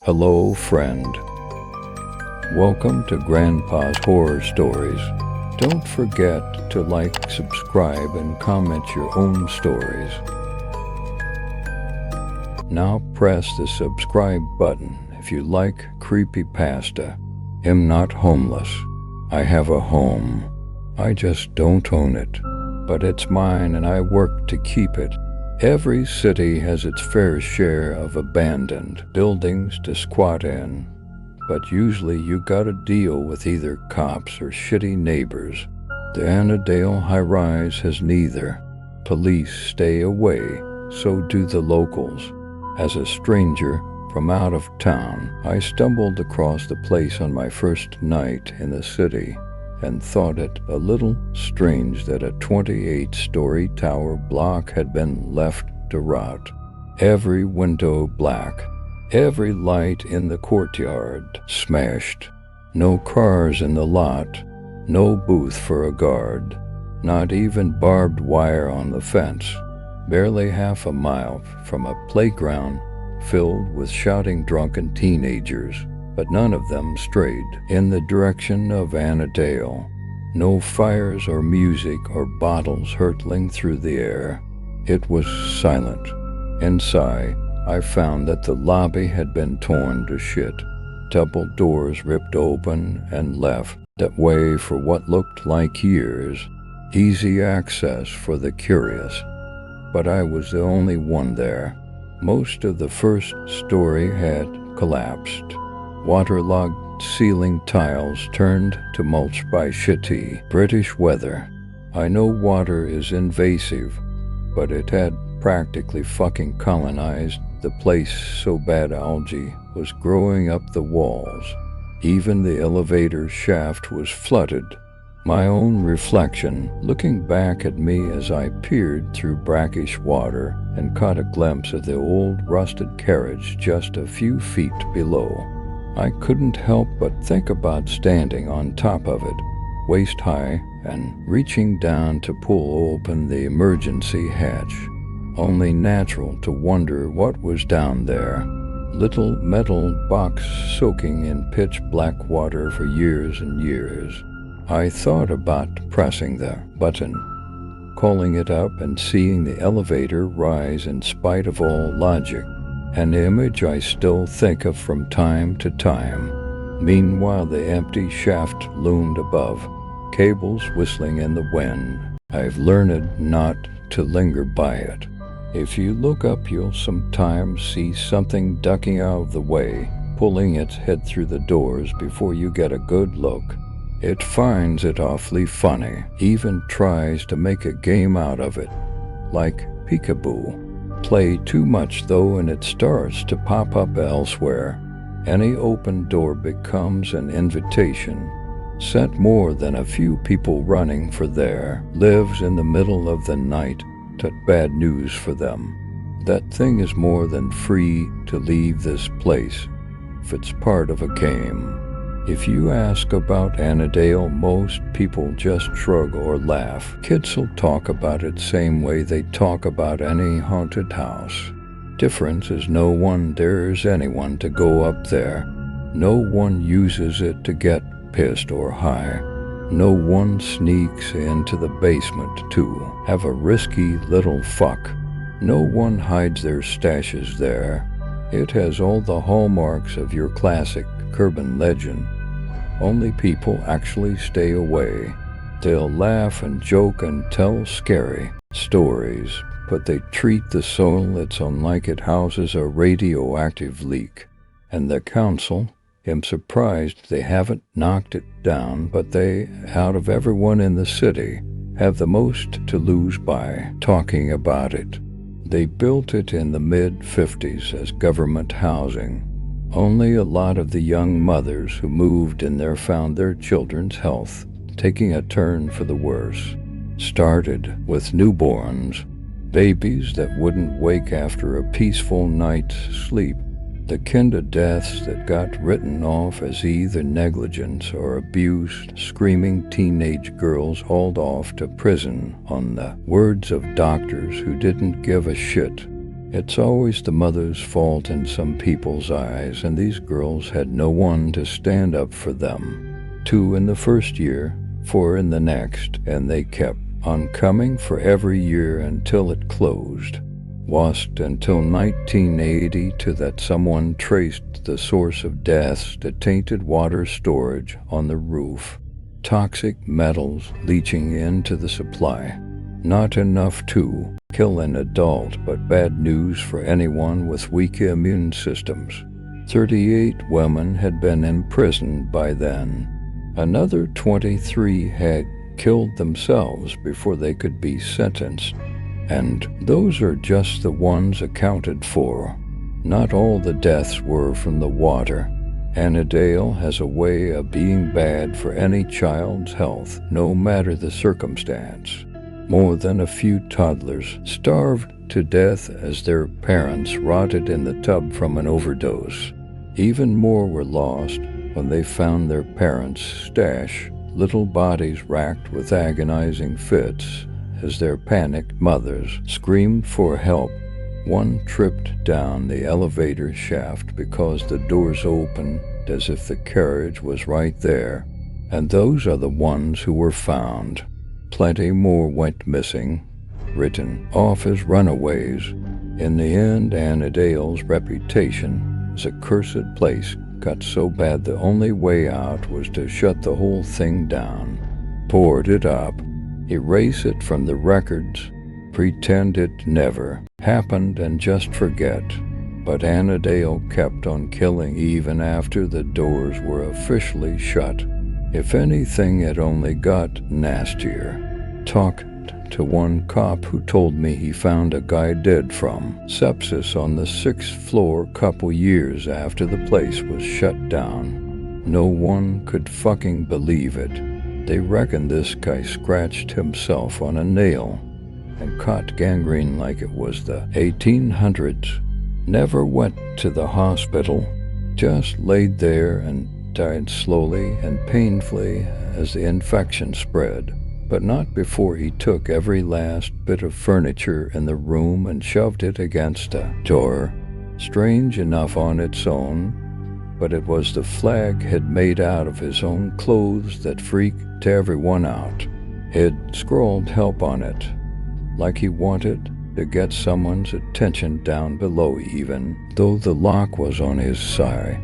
Hello, friend. Welcome to Grandpa's Horror Stories. Don't forget to like, subscribe, and comment your own stories. Now press the subscribe button if you like creepypasta. I'm not homeless. I have a home. I just don't own it. But it's mine and I work to keep it. Every city has its fair share of abandoned buildings to squat in, but usually you gotta deal with either cops or shitty neighbors. The Annadale High Rise has neither. Police stay away, so do the locals. As a stranger from out of town, I stumbled across the place on my first night in the city and thought it a little strange that a 28-story tower block had been left to rot. Every window black, every light in the courtyard smashed. No cars in the lot, no booth for a guard, not even barbed wire on the fence. Barely half a mile from a playground filled with shouting drunken teenagers, but none of them strayed in the direction of Annadale. No fires or music or bottles hurtling through the air. It was silent. Inside, I found that the lobby had been torn to shit. Double doors ripped open and left that way for what looked like years. Easy access for the curious. But I was the only one there. Most of the first story had collapsed. Waterlogged ceiling tiles turned to mulch by shitty British weather. I know water is invasive, but it had practically fucking colonized the place so bad algae was growing up the walls. Even the elevator shaft was flooded. My own reflection looking back at me as I peered through brackish water and caught a glimpse of the old rusted carriage just a few feet below. I couldn't help but think about standing on top of it, waist high, and reaching down to pull open the emergency hatch. Only natural to wonder what was down there. Little metal box soaking in pitch black water for years and years. I thought about pressing the button, calling it up and seeing the elevator rise in spite of all logic. An image I still think of from time to time. Meanwhile, the empty shaft loomed above, cables whistling in the wind. I've learned not to linger by it. If you look up, you'll sometimes see something ducking out of the way, pulling its head through the doors before you get a good look. It finds it awfully funny, even tries to make a game out of it, like peekaboo. Play too much though and it starts to pop up elsewhere. Any open door becomes an invitation. Sent more than a few people running for there. Lives in the middle of the night. Tut bad news for them. That thing is more than free to leave this place if it's part of a game. If you ask about Annadale, most people just shrug or laugh. Kids will talk about it same way they talk about any haunted house. Difference is no one dares anyone to go up there. No one uses it to get pissed or high. No one sneaks into the basement to have a risky little fuck. No one hides their stashes there. It has all the hallmarks of your classic urban legend. Only people actually stay away. They'll laugh and joke and tell scary stories, but they treat the soil it's unlike it houses a radioactive leak. And the council, I'm surprised they haven't knocked it down, but they, out of everyone in the city, have the most to lose by talking about it. They built it in the mid-50s as government housing. Only a lot of the young mothers who moved in there found their children's health taking a turn for the worse. Started with newborns, babies that wouldn't wake after a peaceful night's sleep. The kind of deaths that got written off as either negligence or abuse, screaming teenage girls hauled off to prison on the words of doctors who didn't give a shit. It's always the mother's fault in some people's eyes, and these girls had no one to stand up for them. 2 in the first year, 4 in the next, and they kept on coming for every year until it closed. Wasn't until 1980 that someone traced the source of deaths to tainted water storage on the roof. Toxic metals leaching into the supply. Not enough to kill an adult, but bad news for anyone with weak immune systems. 38 women had been imprisoned by then. Another 23 had killed themselves before they could be sentenced. And those are just the ones accounted for. Not all the deaths were from the water. Annadale has a way of being bad for any child's health, no matter the circumstance. More than a few toddlers starved to death as their parents rotted in the tub from an overdose. Even more were lost when they found their parents' stash, little bodies racked with agonizing fits as their panicked mothers screamed for help. One tripped down the elevator shaft because the doors opened as if the carriage was right there, and those are the ones who were found. Plenty more went missing, written off as runaways. In the end, Annadale's reputation as a cursed place got so bad the only way out was to shut the whole thing down, board it up, erase it from the records, pretend it never happened and just forget. But Annadale kept on killing even after the doors were officially shut. If anything, it only got nastier. Talked to one cop who told me he found a guy dead from sepsis on the 6th floor a couple years after the place was shut down. No one could fucking believe it. They reckon this guy scratched himself on a nail and caught gangrene like it was the 1800s. Never went to the hospital, just laid there and died slowly and painfully as the infection spread. But not before he took every last bit of furniture in the room and shoved it against a door. Strange enough on its own, but it was the flag he'd made out of his own clothes that freaked everyone out. He'd scrawled help on it, like he wanted to get someone's attention down below even, though the lock was on his side.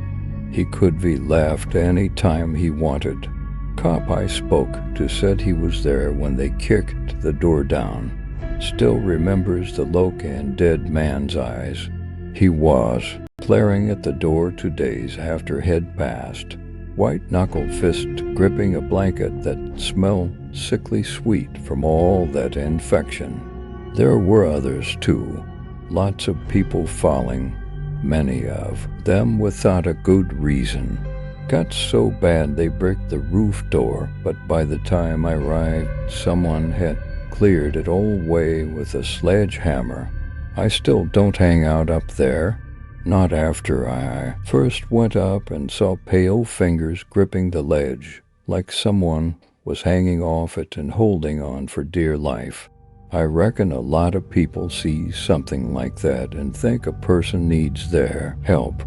He could be left any time he wanted. Cop I spoke to said he was there when they kicked the door down. Still remembers the look in dead man's eyes. He was glaring at the door 2 days after he'd passed, white-knuckled fist gripping a blanket that smelled sickly sweet from all that infection. There were others too, lots of people falling, many of them without a good reason. Got so bad they bricked the roof door, but by the time I arrived, someone had cleared it all away with a sledgehammer. I still don't hang out up there. Not after I first went up and saw pale fingers gripping the ledge, like someone was hanging off it and holding on for dear life. I reckon a lot of people see something like that and think a person needs their help.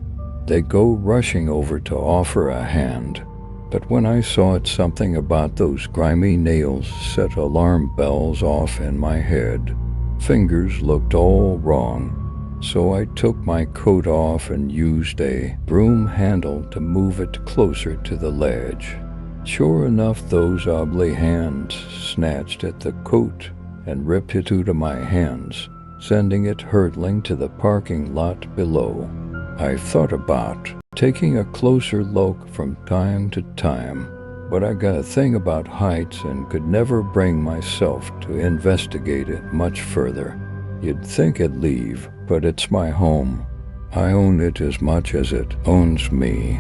They go rushing over to offer a hand. But when I saw it, something about those grimy nails set alarm bells off in my head. Fingers looked all wrong, so I took my coat off and used a broom handle to move it closer to the ledge. Sure enough, those ugly hands snatched at the coat and ripped it out of my hands, sending it hurtling to the parking lot below. I thought about taking a closer look from time to time, but I got a thing about heights and could never bring myself to investigate it much further. You'd think I'd leave, but it's my home. I own it as much as it owns me.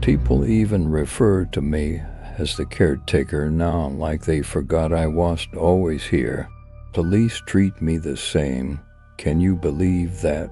People even refer to me as the caretaker now, like they forgot I wasn't always here. Police treat me the same. Can you believe that?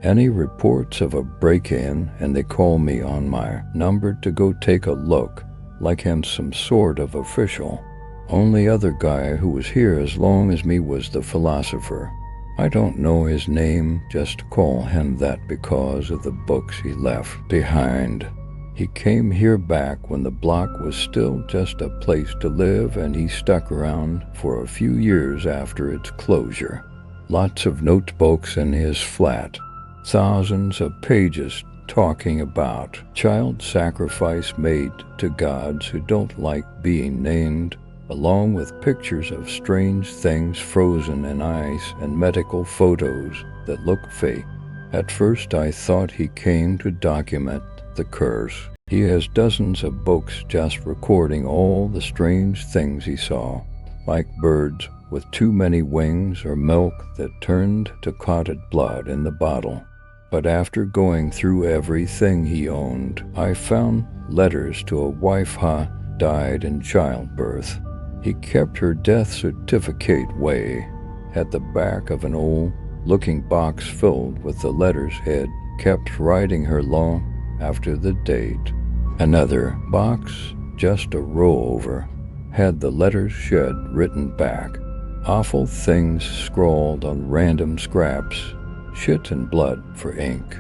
Any reports of a break-in and they call me on my number to go take a look, like I'm some sort of official. Only other guy who was here as long as me was the philosopher. I don't know his name, just call him that because of the books he left behind. He came here back when the block was still just a place to live, and he stuck around for a few years after its closure. Lots of notebooks in his flat, thousands of pages talking about child sacrifice made to gods who don't like being named, along with pictures of strange things frozen in ice and medical photos that look fake. At first I thought he came to document the curse. He has dozens of books just recording all the strange things he saw, like birds with too many wings or milk that turned to clotted blood in the bottle. But after going through everything he owned, I found letters to a wife who died in childbirth. He kept her death certificate way at the back of an old-looking box filled with the letters he'd kept writing her long after the date. Another box, just a row over, had the letters she'd written back. Awful things scrawled on random scraps, shit and blood for ink.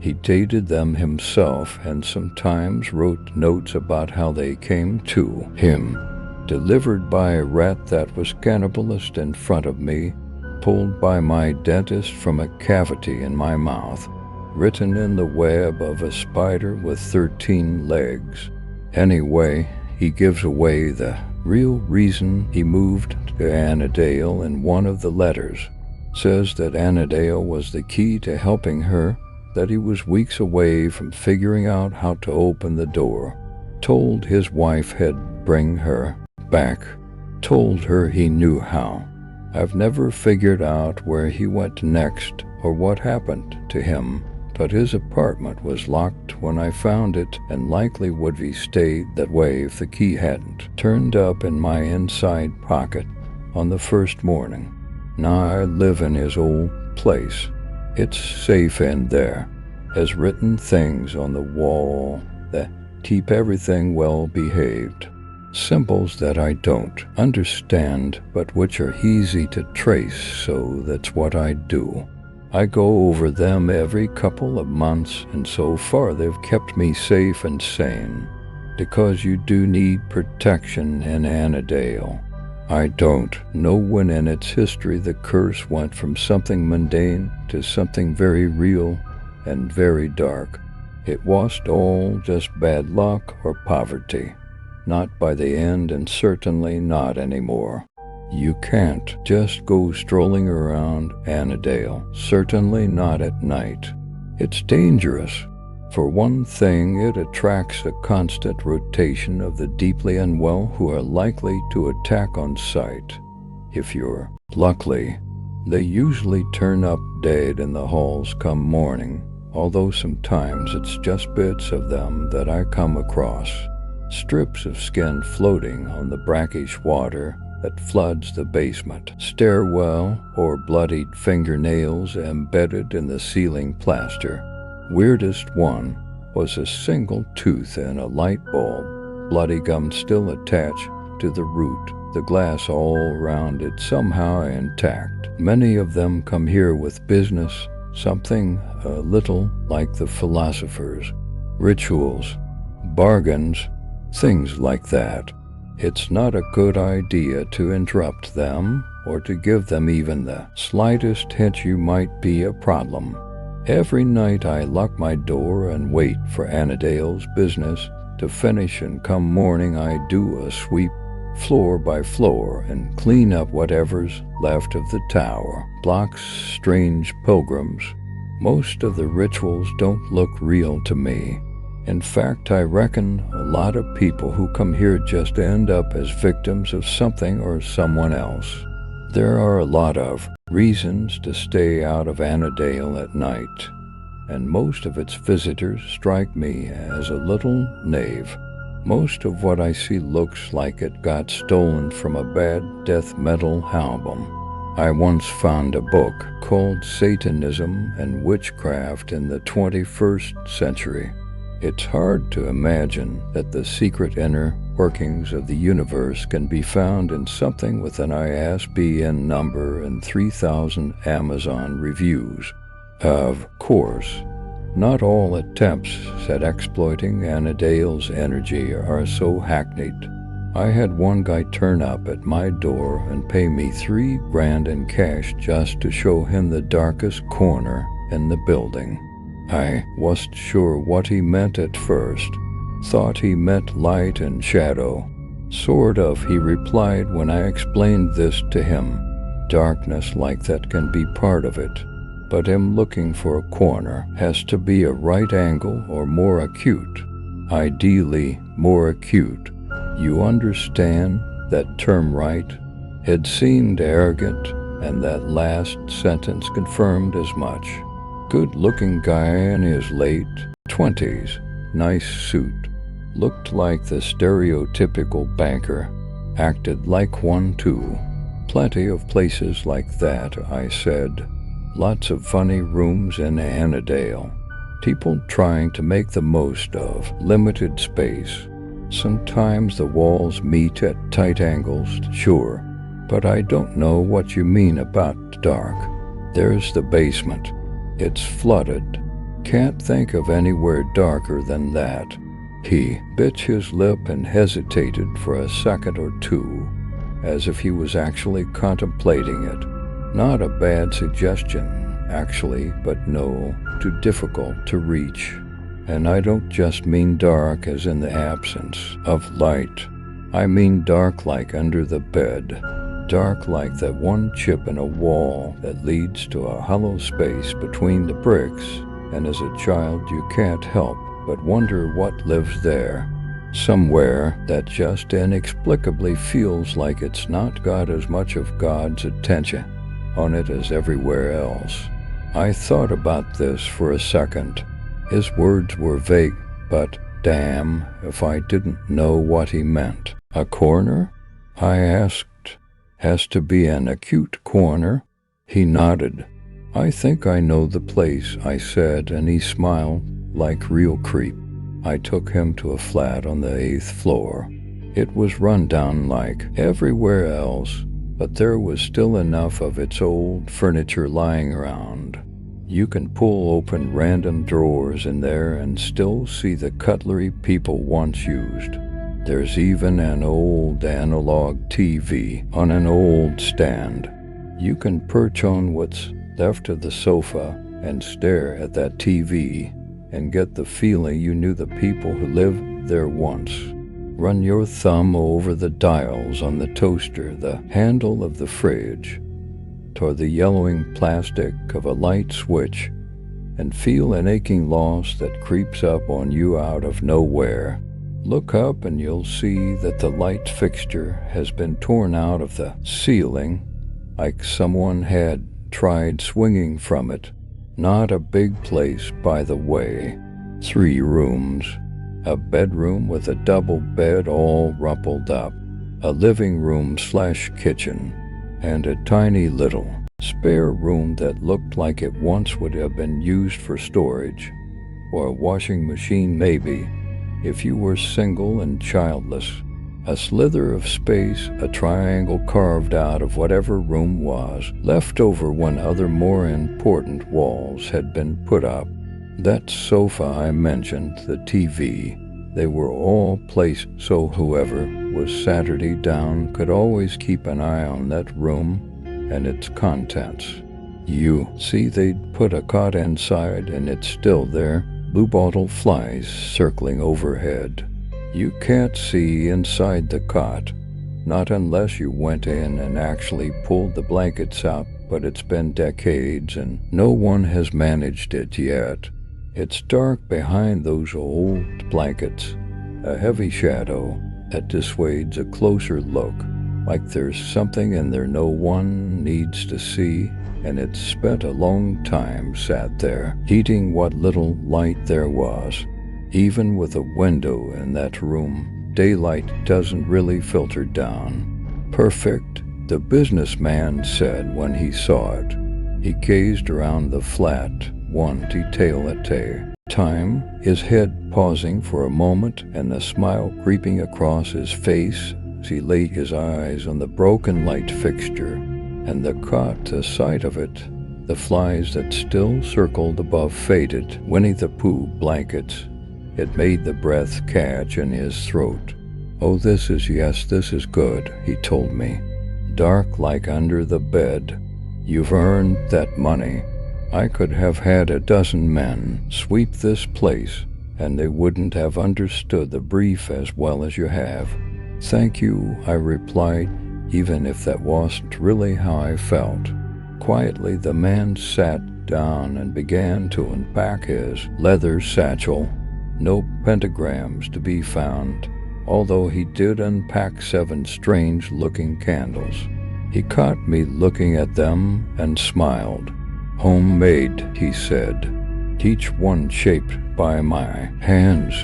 He dated them himself and sometimes wrote notes about how they came to him. Delivered by a rat that was cannibalist in front of me, pulled by my dentist from a cavity in my mouth, written in the web of a spider with 13 legs. Anyway, he gives away the real reason he moved to Annadale in one of the letters. Says that Annadale was the key to helping her, that he was weeks away from figuring out how to open the door. Told his wife he'd bring her back. Told her he knew how. I've never figured out where he went next or what happened to him, but his apartment was locked when I found it and likely would have stayed that way if the key hadn't turned up in my inside pocket on the first morning. Now I live in his old place. It's safe in there. Has written things on the wall that keep everything well behaved. Symbols that I don't understand, but which are easy to trace, so that's what I do. I go over them every couple of months, and so far they've kept me safe and sane. Because you do need protection in Annadale. I don't know when in its history the curse went from something mundane to something very real and very dark. It wasn't all just bad luck or poverty. Not by the end, and certainly not anymore. You can't just go strolling around Annadale, certainly not at night. It's dangerous. For one thing, it attracts a constant rotation of the deeply unwell who are likely to attack on sight. If you're lucky, they usually turn up dead in the halls come morning, although sometimes it's just bits of them that I come across. Strips of skin floating on the brackish water that floods the basement, stairwell, or bloodied fingernails embedded in the ceiling plaster. Weirdest one was a single tooth in a light bulb, bloody gum still attached to the root, the glass all around it somehow intact. Many of them come here with business, something a little like the philosophers, rituals, bargains, things like that. It's not a good idea to interrupt them or to give them even the slightest hint you might be a problem. Every night I lock my door and wait for Annadale's business to finish, and come morning I do a sweep floor by floor and clean up whatever's left of the tower. Blocks strange pilgrims. Most of the rituals don't look real to me. In fact, I reckon a lot of people who come here just end up as victims of something or someone else. There are a lot of reasons to stay out of Annadale at night, and most of its visitors strike me as a little naive. Most of what I see looks like it got stolen from a bad death metal album. I once found a book called Satanism and Witchcraft in the 21st Century. It's hard to imagine that the secret inner workings of the universe can be found in something with an ISBN number and 3,000 Amazon reviews. Of course, not all attempts at exploiting Annadale's energy are so hackneyed. I had one guy turn up at my door and pay me $3,000 in cash just to show him the darkest corner in the building. I wasn't sure what he meant at first. Thought he meant light and shadow. Sort of, he replied when I explained this to him. Darkness like that can be part of it, but him looking for a corner has to be a right angle or more acute. Ideally, more acute. You understand that term, right? It seemed arrogant, and that last sentence confirmed as much. Good-looking guy in his late 20s, nice suit, looked like the stereotypical banker, acted like one too. Plenty of places like that, I said. Lots of funny rooms in Annadale. People trying to make the most of limited space. Sometimes the walls meet at tight angles, sure, but I don't know what you mean about dark. There's the basement. It's flooded. Can't think of anywhere darker than that. He bit his lip and hesitated for a second or two, as if he was actually contemplating it. Not a bad suggestion, actually, but no, too difficult to reach. And I don't just mean dark as in the absence of light. I mean dark like under the bed. Dark like that one chip in a wall that leads to a hollow space between the bricks, and as a child you can't help but wonder what lives there. Somewhere that just inexplicably feels like it's not got as much of God's attention on it as everywhere else. I thought about this for a second. His words were vague, but damn if I didn't know what he meant. A corner? I asked. Has to be an acute corner? He nodded. I think I know the place, I said, and he smiled like real creep. I took him to a flat on the 8th floor. It was run down like everywhere else, but there was still enough of its old furniture lying around. You can pull open random drawers in there and still see the cutlery people once used. There's even an old analog TV on an old stand. You can perch on what's left of the sofa and stare at that TV and get the feeling you knew the people who lived there once. Run your thumb over the dials on the toaster, the handle of the fridge, toward the yellowing plastic of a light switch, and feel an aching loss that creeps up on you out of nowhere. Look up and you'll see that the light fixture has been torn out of the ceiling, like someone had tried swinging from it. Not a big place, by the way. 3 rooms. A bedroom with a double bed all rumpled up, a living room/kitchen, and a tiny little spare room that looked like it once would have been used for storage, or a washing machine maybe, if you were single and childless. A slither of space, a triangle carved out of whatever room was, left over when other more important walls had been put up. That sofa I mentioned, the TV, they were all placed so whoever was Saturday down could always keep an eye on that room and its contents. You see, they'd put a cot inside and it's still there, bluebottle flies circling overhead. You can't see inside the cot, not unless you went in and actually pulled the blankets out, but it's been decades and no one has managed it yet. It's dark behind those old blankets, a heavy shadow that dissuades a closer look, like there's something in there no one needs to see, and it's spent a long time sat there, eating what little light there was. Even with a window in that room, daylight doesn't really filter down. Perfect, the businessman said when he saw it. He gazed around the flat, one detail at a Time, his head pausing for a moment and the smile creeping across his face as he laid his eyes on the broken light fixture, and the cot, the sight of it, the flies that still circled above faded Winnie the Pooh blankets. It made the breath catch in his throat. "Oh, this is good," he told me. "Dark like under the bed. You've earned that money. I could have had a dozen men sweep this place, and they wouldn't have understood the brief as well as you have." "Thank you," I replied, even if that wasn't really how I felt. Quietly, the man sat down and began to unpack his leather satchel. No pentagrams to be found, although he did unpack 7 strange-looking candles. He caught me looking at them and smiled. "Homemade," he said, "each one shaped by my hands.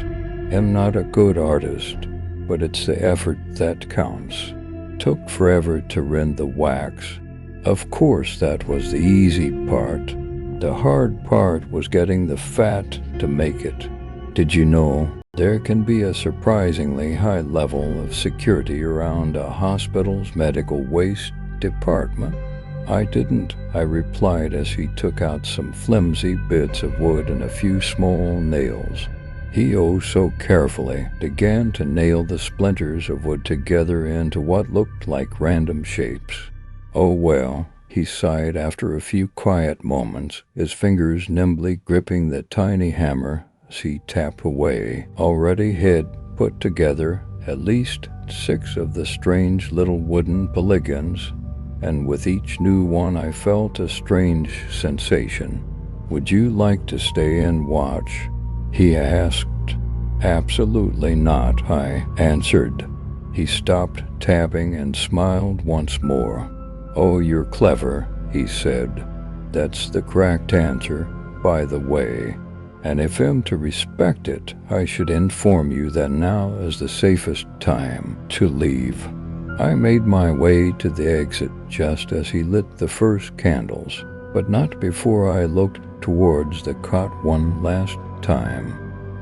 Am not a good artist, but it's the effort that counts. Took forever to rend the wax. Of course, that was the easy part. The hard part was getting the fat to make it. Did you know there can be a surprisingly high level of security around a hospital's medical waste department?" "I didn't," I replied as he took out some flimsy bits of wood and a few small nails. He so carefully began to nail the splinters of wood together into what looked like random shapes. "Oh well," he sighed after a few quiet moments, his fingers nimbly gripping the tiny hammer as he tapped away. Already he'd put together at least 6 of the strange little wooden polygons, and with each new one I felt a strange sensation. "Would you like to stay and watch?" he asked. "Absolutely not," I answered. He stopped tapping and smiled once more. "Oh, you're clever," he said. "That's the correct answer, by the way. And if I'm to respect it, I should inform you that now is the safest time to leave." I made my way to the exit just as he lit the first candles, but not before I looked towards the cot one last time.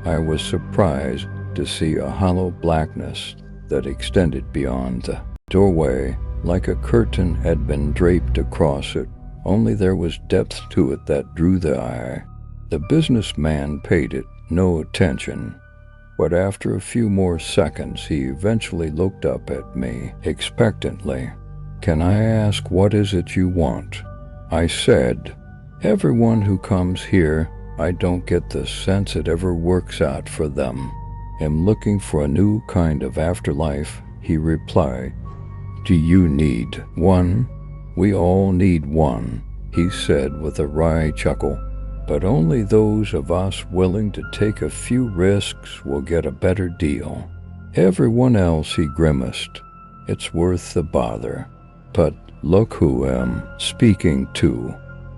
I was surprised to see a hollow blackness that extended beyond the doorway, like a curtain had been draped across it, only there was depth to it that drew the eye. The businessman paid it no attention, but after a few more seconds he eventually looked up at me expectantly. "Can I ask what is it you want?" I said. "Everyone who comes here, I don't get the sense it ever works out for them. Am looking for a new kind of afterlife," he replied. "Do you need one?" "We all need one," he said with a wry chuckle. "But only those of us willing to take a few risks will get a better deal. Everyone else," he grimaced, "it's worth the bother. But look who I'm speaking to."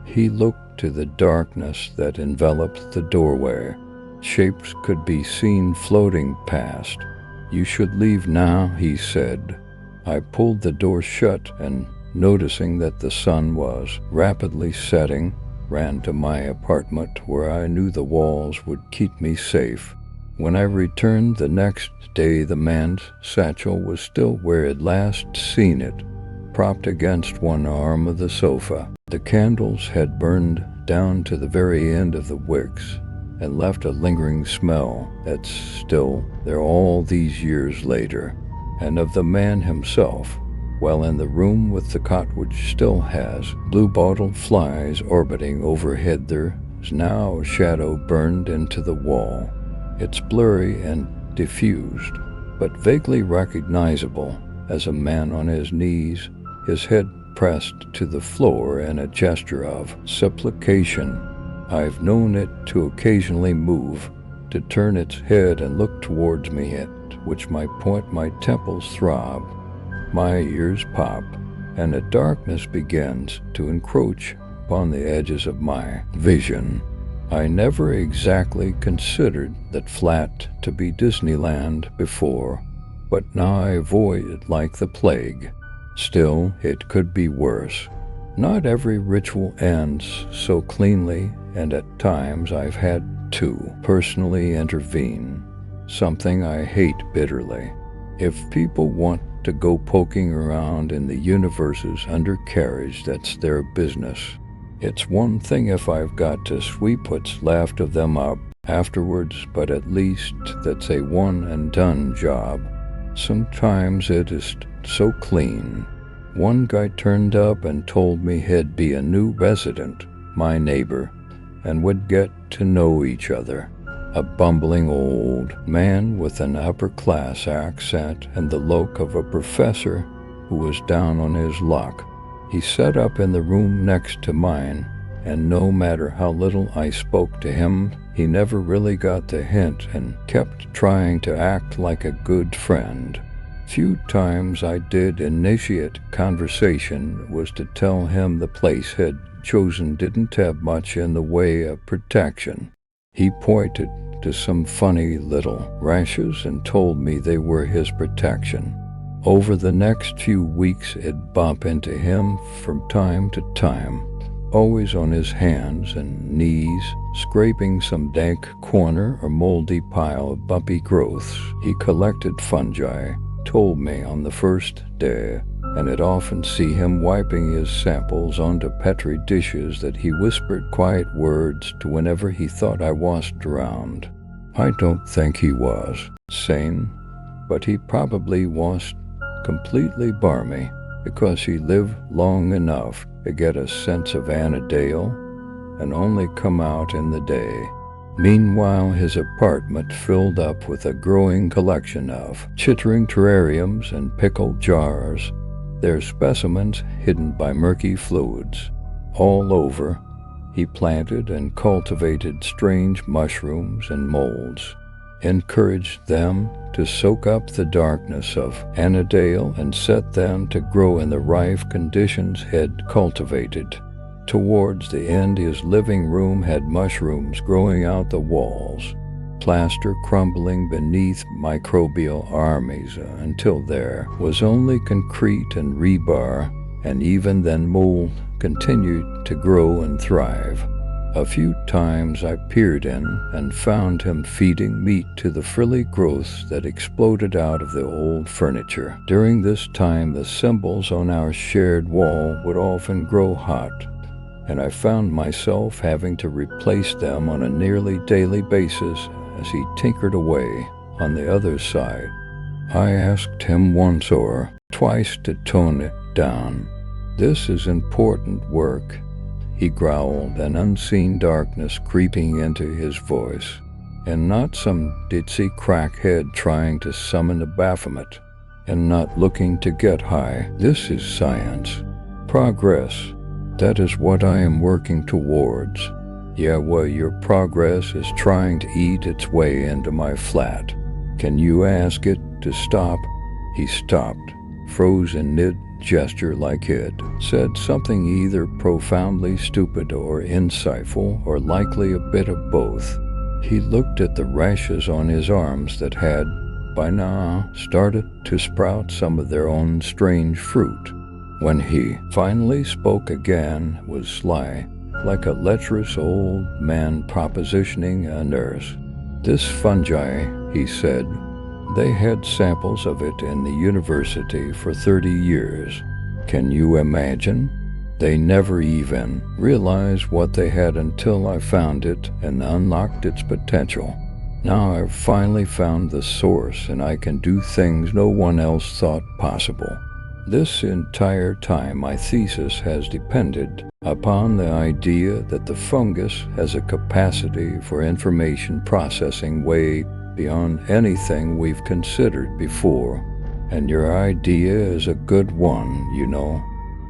He looked to the darkness that enveloped the doorway. Shapes could be seen floating past. "You should leave now," he said. I pulled the door shut and, noticing that the sun was rapidly setting, ran to my apartment where I knew the walls would keep me safe. When I returned the next day, the man's satchel was still where I'd last seen it, propped against one arm of the sofa. The candles had burned down to the very end of the wicks and left a lingering smell that's still there all these years later. And of the man himself, well, in the room with the cot, which still has blue-bottle flies orbiting overhead, there is now a shadow burned into the wall. It's blurry and diffused, but vaguely recognizable as a man on his knees, his head pressed to the floor in a gesture of supplication. I've known it to occasionally move, to turn its head and look towards me, at which my temples throb, my ears pop, and the darkness begins to encroach upon the edges of my vision. I never exactly considered that flat to be Disneyland before, but now I avoid it like the plague. Still, it could be worse. Not every ritual ends so cleanly, and at times I've had to personally intervene, something I hate bitterly. If people want to go poking around in the universe's undercarriage, that's their business. It's one thing if I've got to sweep what's left of them up afterwards, but at least that's a one-and-done job. Sometimes it is so clean. One guy turned up and told me he'd be a new resident, my neighbor, and would get to know each other. A bumbling old man with an upper-class accent and the look of a professor who was down on his luck. He sat up in the room next to mine, and no matter how little I spoke to him, he never really got the hint and kept trying to act like a good friend. Few times I did initiate conversation was to tell him the place he'd chosen didn't have much in the way of protection. He pointed to some funny little rashes and told me they were his protection. Over the next few weeks, it'd bump into him from time to time, always on his hands and knees, scraping some dank corner or moldy pile of bumpy growths. He collected fungi, told me on the first day, and I'd often see him wiping his samples onto petri dishes that he whispered quiet words to whenever he thought I wasn't around. I don't think he was sane, but he probably was completely barmy because he lived long enough to get a sense of Annadale and only come out in the day. Meanwhile, his apartment filled up with a growing collection of chittering terrariums and pickled jars, their specimens hidden by murky fluids. All over, he planted and cultivated strange mushrooms and molds, encouraged them to soak up the darkness of Annadale and set them to grow in the rife conditions he'd cultivated. Towards the end, his living room had mushrooms growing out the walls, plaster crumbling beneath microbial armies until there was only concrete and rebar, and even then mold continued to grow and thrive. A few times I peered in and found him feeding meat to the frilly growths that exploded out of the old furniture. During this time, the symbols on our shared wall would often grow hot, and I found myself having to replace them on a nearly daily basis as he tinkered away on the other side. I asked him once or twice to tone it down. "This is important work," he growled, an unseen darkness creeping into his voice, "and not some ditzy crackhead trying to summon a Baphomet, and not looking to get high. This is science. Progress. That is what I am working towards. Yeah, well, your progress is trying to eat its way into my flat. Can you ask it to stop?" He stopped, froze in mid-gesture like it said something either profoundly stupid or insightful, or likely a bit of both. He looked at the rashes on his arms that had, by now, started to sprout some of their own strange fruit. When he finally spoke again, it was sly, like a lecherous old man propositioning a nurse. "This fungi," he said, "they had samples of it in the university for 30 years. Can you imagine? They never even realized what they had until I found it and unlocked its potential. Now I've finally found the source, and I can do things no one else thought possible. This entire time my thesis has depended upon the idea that the fungus has a capacity for information processing way beyond anything we've considered before. And your idea is a good one, you know.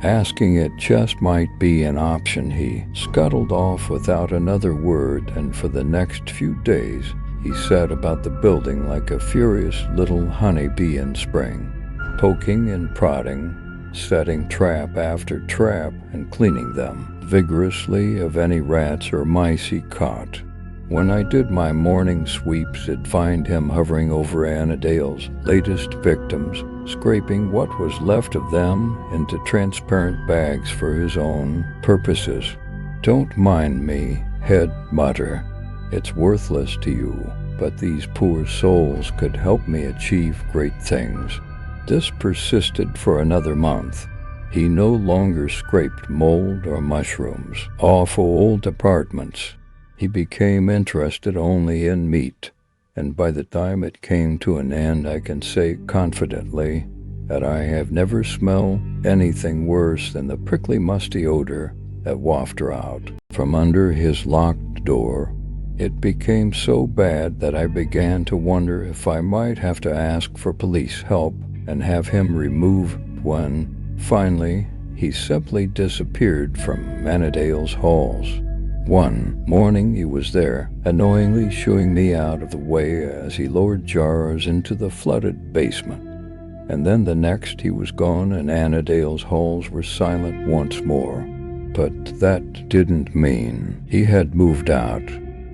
Asking it just might be an option." He scuttled off without another word, and for the next few days he sat about the building like a furious little honeybee in spring, poking and prodding, setting trap after trap and cleaning them vigorously of any rats or mice he caught. When I did my morning sweeps, I'd find him hovering over Annadale's latest victims, scraping what was left of them into transparent bags for his own purposes. "Don't mind me," he'd mutter. It's worthless to you, but these poor souls could help me achieve great things. This persisted for another month. He no longer scraped mold or mushrooms off old apartments. He became interested only in meat, and by the time it came to an end, I can say confidently that I have never smelled anything worse than the prickly musty odor that wafted out from under his locked door. It became so bad that I began to wonder if I might have to ask for police help and have him removed when, finally, he simply disappeared from Annadale's halls. One morning he was there, annoyingly shooing me out of the way as he lowered jars into the flooded basement. And then the next he was gone and Annadale's halls were silent once more. But that didn't mean he had moved out.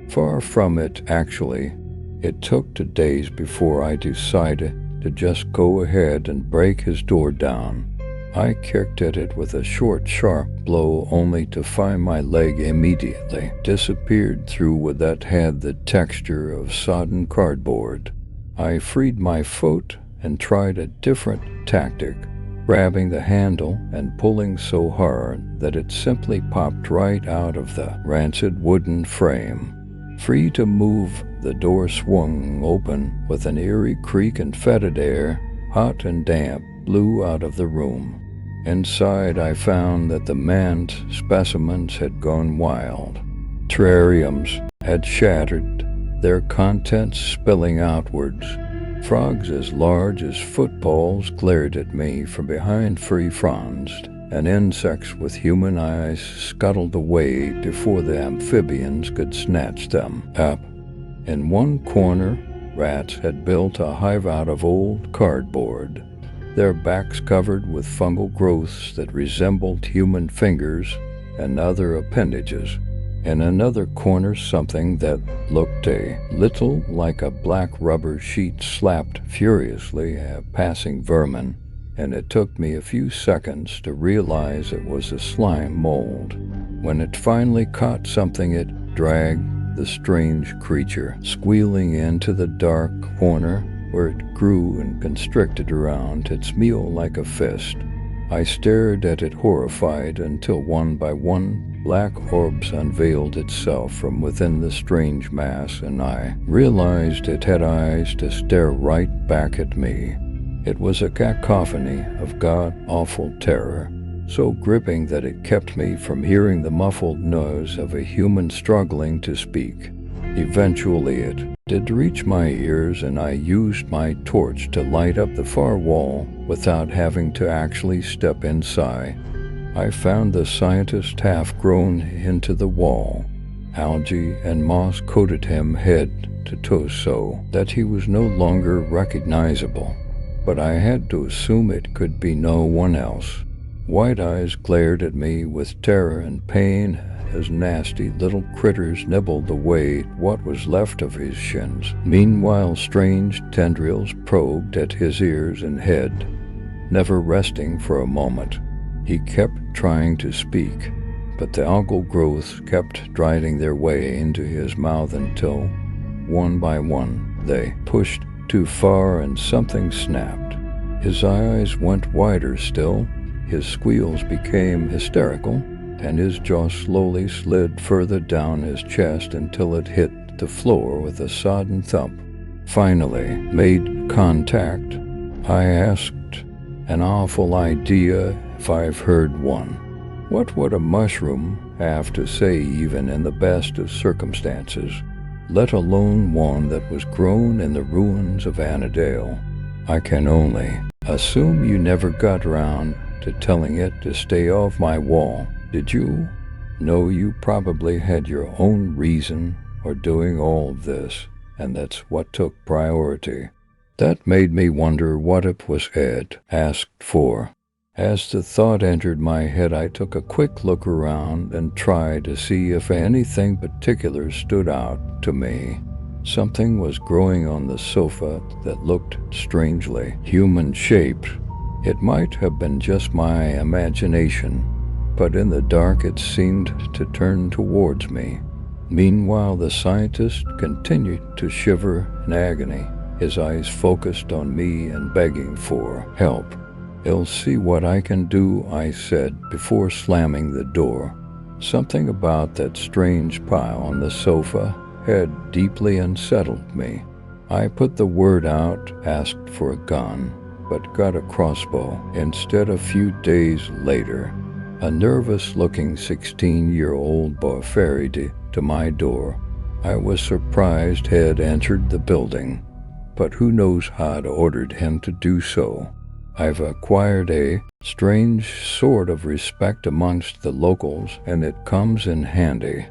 Far from it, actually. It took 2 days before I decided to just go ahead and break his door down. I kicked at it with a short, sharp blow only to find my leg immediately disappeared through what that had the texture of sodden cardboard. I freed my foot and tried a different tactic, grabbing the handle and pulling so hard that it simply popped right out of the rancid wooden frame. Free to move, the door swung open with an eerie creak and fetid air, hot and damp, blew out of the room. Inside, I found that the man's specimens had gone wild. Terrariums had shattered, their contents spilling outwards. Frogs as large as footballs glared at me from behind free fronds, and insects with human eyes scuttled away before the amphibians could snatch them up. In one corner, rats had built a hive out of old cardboard, their backs covered with fungal growths that resembled human fingers and other appendages. In another corner, something that looked a little like a black rubber sheet slapped furiously at passing vermin, and it took me a few seconds to realize it was a slime mold. When it finally caught something, it dragged the strange creature squealing into the dark corner where it grew and constricted around its meal like a fist. I stared at it horrified until one by one black orbs unveiled itself from within the strange mass, and I realized it had eyes to stare right back at me. It was a cacophony of god-awful terror, so gripping that it kept me from hearing the muffled noise of a human struggling to speak. Eventually it did reach my ears, and I used my torch to light up the far wall without having to actually step inside. I found the scientist half grown into the wall. Algae and moss coated him head to toe so that he was no longer recognizable, but I had to assume it could be no one else. White eyes glared at me with terror and pain as nasty little critters nibbled away what was left of his shins. Meanwhile, strange tendrils probed at his ears and head, never resting for a moment. He kept trying to speak, but the algal growths kept driving their way into his mouth until, one by one, they pushed too far and something snapped. His eyes went wider still, his squeals became hysterical, and his jaw slowly slid further down his chest until it hit the floor with a sodden thump. Finally made contact. I asked, an awful idea if I've heard one. What would a mushroom have to say even in the best of circumstances, let alone one that was grown in the ruins of Annadale? I can only assume you never got around to telling it to stay off my wall, did you? No, you probably had your own reason for doing all of this, and that's what took priority. That made me wonder what it was Ed asked for. As the thought entered my head, I took a quick look around and tried to see if anything particular stood out to me. Something was growing on the sofa that looked strangely human-shaped. It might have been just my imagination, but in the dark it seemed to turn towards me. Meanwhile, the scientist continued to shiver in agony, his eyes focused on me and begging for help. "I'll see what I can do," I said before slamming the door. Something about that strange pile on the sofa had deeply unsettled me. I put the word out, asked for a gun, but got a crossbow instead. A few days later, a nervous-looking 16-year-old boy ferried to my door. I was surprised he had entered the building, but who knows how I'd ordered him to do so. I've acquired a strange sort of respect amongst the locals, and it comes in handy.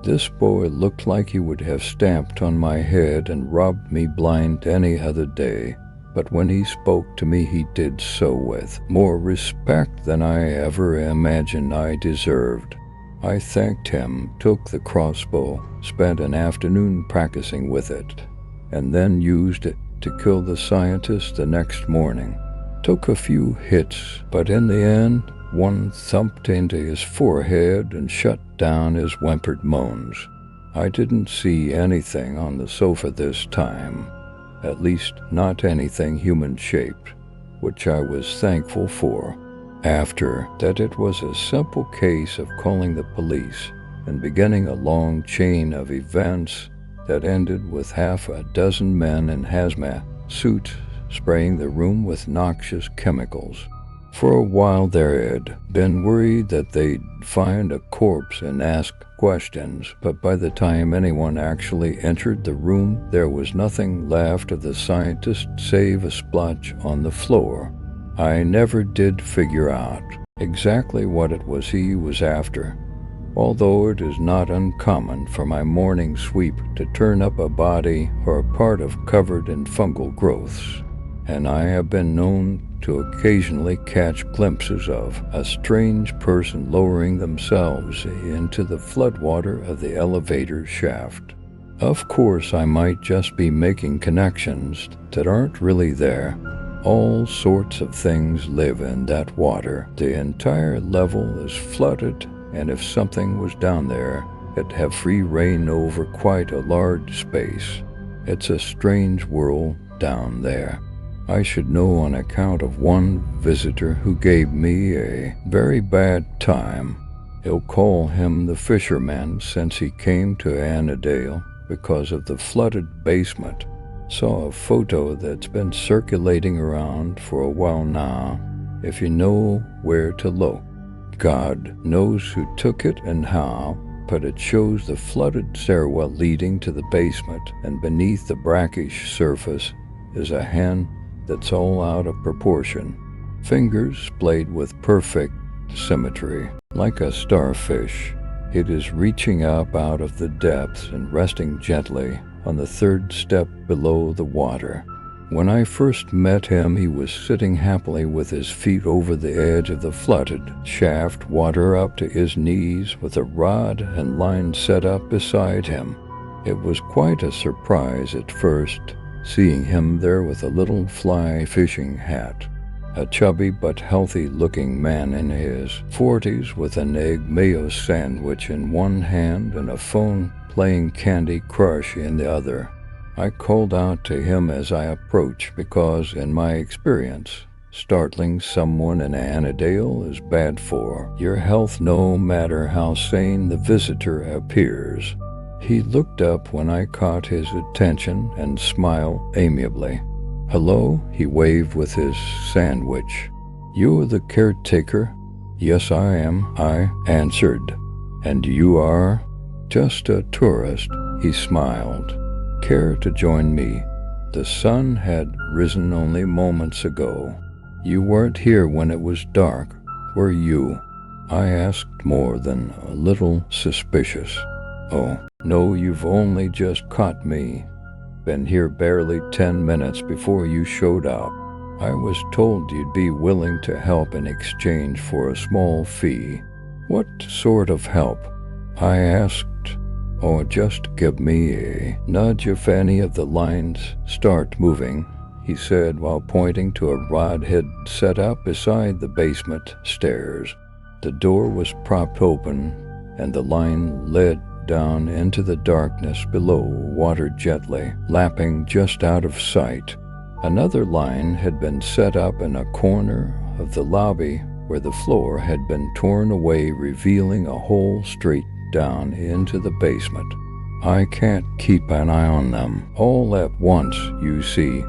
This boy looked like he would have stamped on my head and robbed me blind any other day, but when he spoke to me he did so with more respect than I ever imagined I deserved. I thanked him, took the crossbow, spent an afternoon practicing with it, and then used it to kill the scientist the next morning. Took a few hits, but in the end, one thumped into his forehead and shut down his whimpered moans. I didn't see anything on the sofa this time, at least not anything human-shaped, which I was thankful for. After that, it was a simple case of calling the police and beginning a long chain of events that ended with half a dozen men in hazmat suits spraying the room with noxious chemicals. For a while there had been worried that they'd find a corpse and ask questions, but by the time anyone actually entered the room, there was nothing left of the scientist save a splotch on the floor. I never did figure out exactly what it was he was after, although it is not uncommon for my morning sweep to turn up a body or a part of covered in fungal growths, and I have been known to occasionally catch glimpses of a strange person lowering themselves into the floodwater of the elevator shaft. Of course, I might just be making connections that aren't really there. All sorts of things live in that water. The entire level is flooded, and if something was down there, it'd have free reign over quite a large space. It's a strange world down there. I should know on account of one visitor who gave me a very bad time. I'll call him the fisherman, since he came to Annadale because of the flooded basement. Saw a photo that's been circulating around for a while now, if you know where to look. God knows who took it and how, but it shows the flooded stairwell leading to the basement, and beneath the brackish surface is a hand that's all out of proportion. Fingers splayed with perfect symmetry, like a starfish. It is reaching up out of the depths and resting gently on the third step below the water. When I first met him, he was sitting happily with his feet over the edge of the flooded shaft, water up to his knees, with a rod and line set up beside him. It was quite a surprise at first, seeing him there with a little fly fishing hat. A chubby but healthy-looking man in his 40s with an egg mayo sandwich in one hand and a phone playing Candy Crush in the other. I called out to him as I approached because, in my experience, startling someone in Annadale is bad for your health, no matter how sane the visitor appears. He looked up when I caught his attention and smiled amiably. "Hello," he waved with his sandwich. "You are the caretaker?" "Yes, I am," I answered. "And you are?" "Just a tourist," he smiled. "Care to join me?" The sun had risen only moments ago. "You weren't here when it was dark, were you?" I asked, more than a little suspicious. "Oh, no, you've only just caught me. Been here barely 10 minutes before you showed up. I was told you'd be willing to help in exchange for a small fee." "What sort of help?" I asked. "Oh, just give me a nudge if any of the lines start moving," he said while pointing to a rod head set up beside the basement stairs. The door was propped open, and the line led down into the darkness below, water gently, lapping just out of sight. Another line had been set up in a corner of the lobby where the floor had been torn away, revealing a hole straight down into the basement. I can't keep an eye on them all at once, you see.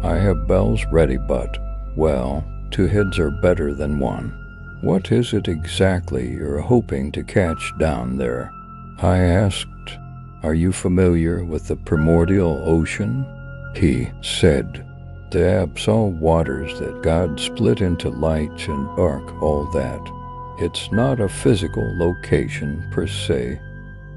I have bells ready, but, well, 2 heads are better than 1. What is it exactly you're hoping to catch down there? I asked. Are you familiar with the primordial ocean? He said. The absolute waters that God split into light and dark, all that. It's not a physical location per se,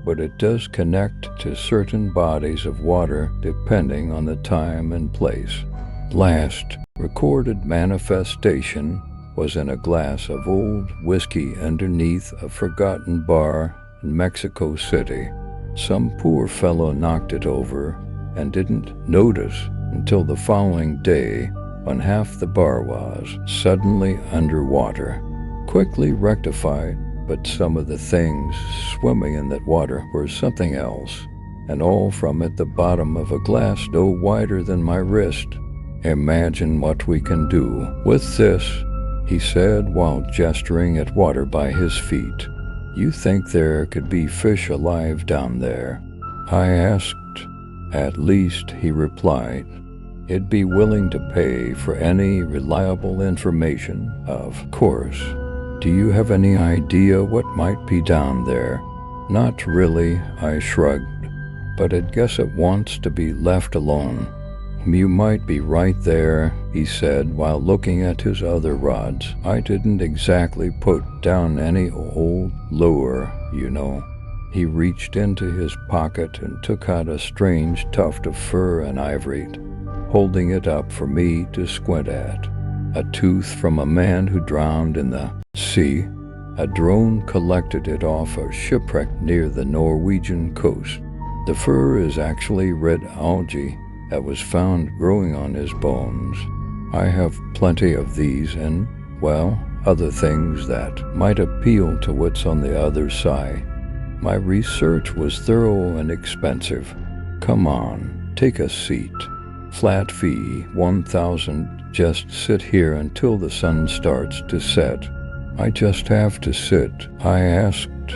but it does connect to certain bodies of water depending on the time and place. Last recorded manifestation was in a glass of old whiskey underneath a forgotten bar in Mexico City. Some poor fellow knocked it over and didn't notice until the following day, when half the bar was suddenly underwater. Quickly rectified, but some of the things swimming in that water were something else, and all from at the bottom of a glass no wider than my wrist. Imagine what we can do with this, he said while gesturing at water by his feet. You think there could be fish alive down there? I asked. At least, he replied. He'd be willing to pay for any reliable information, of course. Do you have any idea what might be down there? Not really, I shrugged, but I'd guess it wants to be left alone. You might be right there, he said while looking at his other rods. I didn't exactly put down any old lure, you know. He reached into his pocket and took out a strange tuft of fur and ivory, holding it up for me to squint at. A tooth from a man who drowned in the sea. A drone collected it off a shipwreck near the Norwegian coast. The fur is actually red algae that was found growing on his bones. I have plenty of these and, well, other things that might appeal to what's on the other side. My research was thorough and expensive. Come on, take a seat. Flat fee, 1,000. Just sit here until the sun starts to set. I just have to sit, I asked,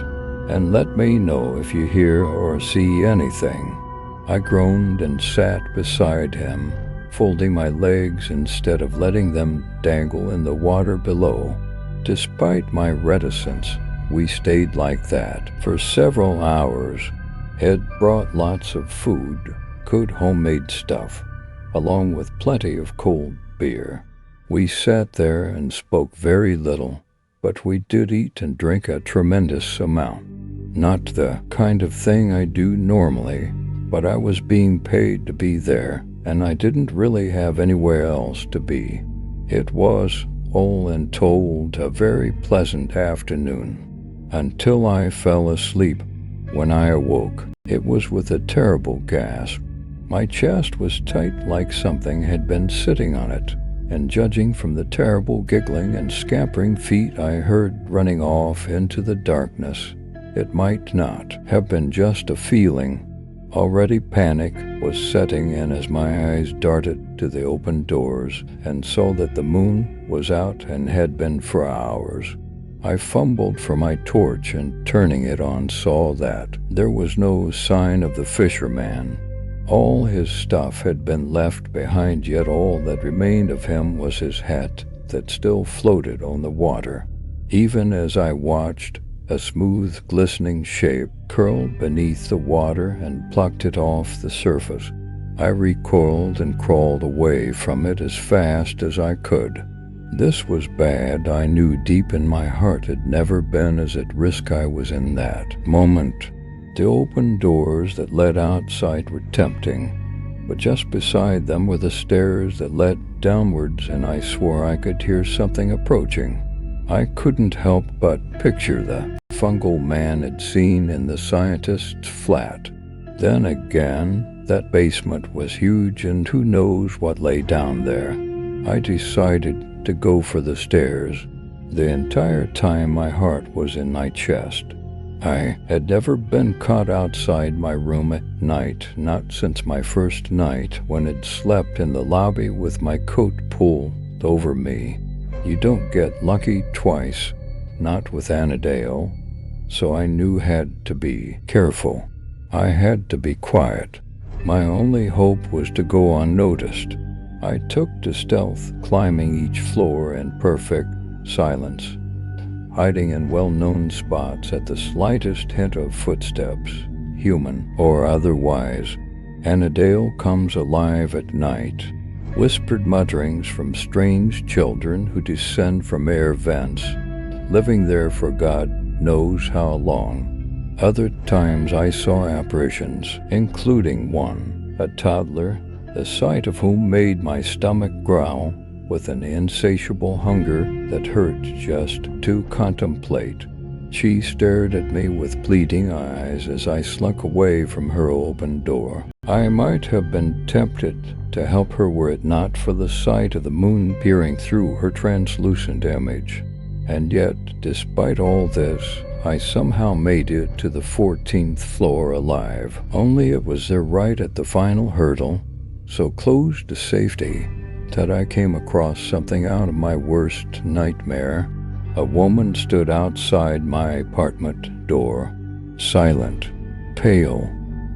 and let me know if you hear or see anything. I groaned and sat beside him, folding my legs instead of letting them dangle in the water below. Despite my reticence, we stayed like that for several hours. Ed brought lots of food, good homemade stuff, along with plenty of cold beer. We sat there and spoke very little, but we did eat and drink a tremendous amount. Not the kind of thing I do normally, but I was being paid to be there, and I didn't really have anywhere else to be. It was, all in told, a very pleasant afternoon, until I fell asleep. When I awoke, it was with a terrible gasp. My chest was tight like something had been sitting on it, and judging from the terrible giggling and scampering feet I heard running off into the darkness, it might not have been just a feeling. Already panic was setting in as my eyes darted to the open doors and saw that the moon was out and had been for hours. I fumbled for my torch and turning it on saw that there was no sign of the fisherman. All his stuff had been left behind, yet all that remained of him was his hat that still floated on the water. Even as I watched, a smooth, glistening shape curled beneath the water and plucked it off the surface. I recoiled and crawled away from it as fast as I could. This was bad. I knew deep in my heart had never been as at risk I was in that moment. The open doors that led outside were tempting, but just beside them were the stairs that led downwards, and I swore I could hear something approaching. I couldn't help but picture the fungal man had seen in the scientist's flat. Then again, that basement was huge, and who knows what lay down there. I decided to go for the stairs. The entire time my heart was in my chest. I had never been caught outside my room at night, not since my first night when I'd slept in the lobby with my coat pulled over me. You don't get lucky twice, not with Annadale, so I knew had to be careful. I had to be quiet. My only hope was to go unnoticed. I took to stealth, climbing each floor in perfect silence, hiding in well-known spots at the slightest hint of footsteps, human or otherwise. Annadale comes alive at night. Whispered mutterings from strange children who descend from air vents, living there for God knows how long. Other times I saw apparitions, including one, a toddler, the sight of whom made my stomach growl with an insatiable hunger that hurt just to contemplate. She stared at me with pleading eyes as I slunk away from her open door. I might have been tempted to help her were it not for the sight of the moon peering through her translucent image. And yet, despite all this, I somehow made it to the 14th floor alive. Only it was there right at the final hurdle, so close to safety, that I came across something out of my worst nightmare. A woman stood outside my apartment door, silent, pale,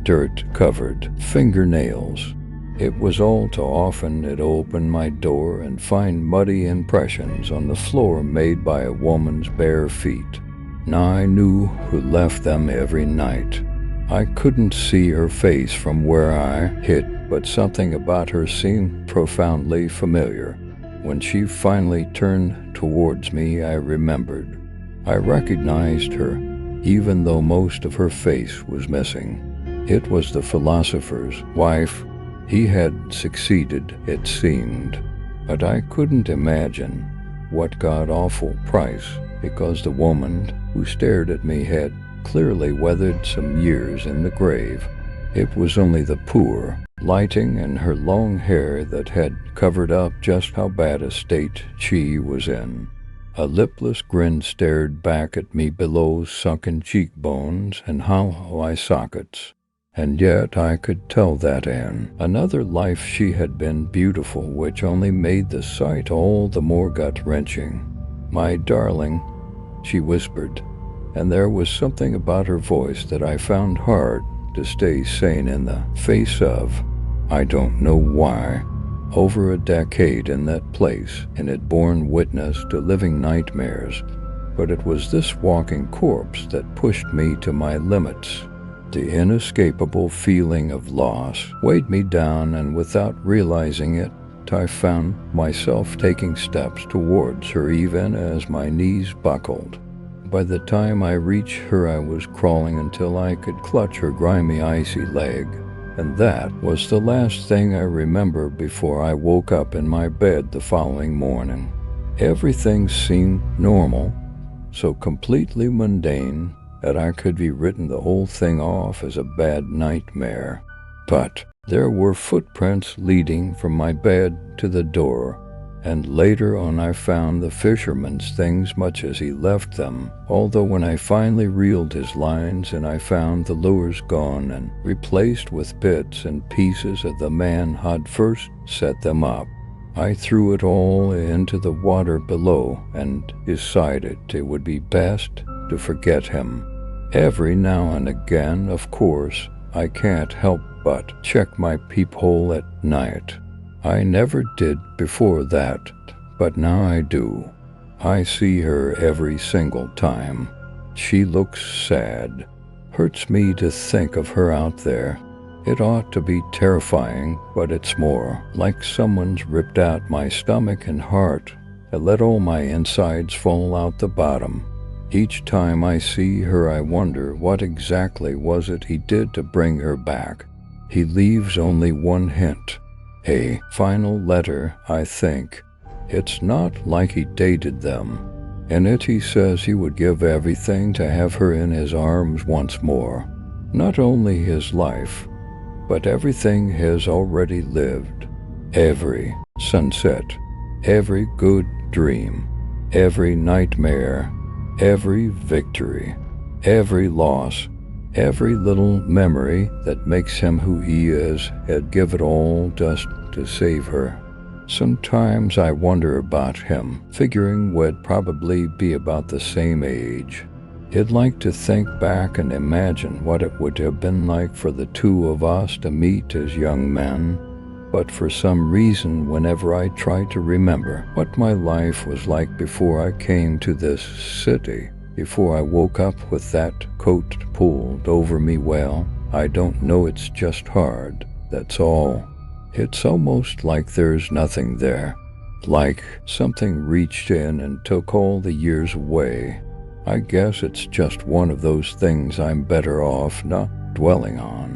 dirt-covered fingernails. It was all too often I'd open my door and find muddy impressions on the floor made by a woman's bare feet. Now I knew who left them every night. I couldn't see her face from where I hid, but something about her seemed profoundly familiar. When she finally turned towards me, I remembered. I recognized her, even though most of her face was missing. It was the philosopher's wife. He had succeeded, it seemed, but I couldn't imagine what god-awful price, because the woman who stared at me had clearly weathered some years in the grave. It was only the poor lighting and her long hair that had covered up just how bad a state she was in. A lipless grin stared back at me below sunken cheekbones and hollow eye sockets. And yet I could tell that in another life she had been beautiful, which only made the sight all the more gut-wrenching. "My darling," she whispered, and there was something about her voice that I found hard to stay sane in the face of. I don't know why. Over a decade in that place, and had borne witness to living nightmares, but it was this walking corpse that pushed me to my limits. The inescapable feeling of loss weighed me down, and without realizing it, I found myself taking steps towards her even as my knees buckled. By the time I reached her, I was crawling until I could clutch her grimy, icy leg, and that was the last thing I remember before I woke up in my bed the following morning. Everything seemed normal, so completely mundane that I could be written the whole thing off as a bad nightmare. But there were footprints leading from my bed to the door, and later on I found the fisherman's things much as he left them, although when I finally reeled his lines and I found the lures gone and replaced with bits and pieces of the man who'd first set them up, I threw it all into the water below and decided it would be best to forget him. Every now and again, of course, I can't help but check my peephole at night. I never did before that, but now I do. I see her every single time. She looks sad. Hurts me to think of her out there. It ought to be terrifying, but it's more like someone's ripped out my stomach and heart and let all my insides fall out the bottom. Each time I see her, I wonder what exactly was it he did to bring her back. He leaves only one hint. A final letter, I think. It's not like he dated them. In it he says he would give everything to have her in his arms once more. Not only his life, but everything he has already lived. Every sunset, every good dream, every nightmare, every victory. Every loss, every little memory that makes him who he is, I'd give it all just to save her. Sometimes I wonder about him, figuring we'd probably be about the same age. I'd like to think back and imagine what it would have been like for the two of us to meet as young men. But for some reason, whenever I try to remember what my life was like before I came to this city, before I woke up with that coat pulled over me, well, I don't know, it's just hard, that's all. It's almost like there's nothing there, like something reached in and took all the years away. I guess it's just one of those things I'm better off not dwelling on.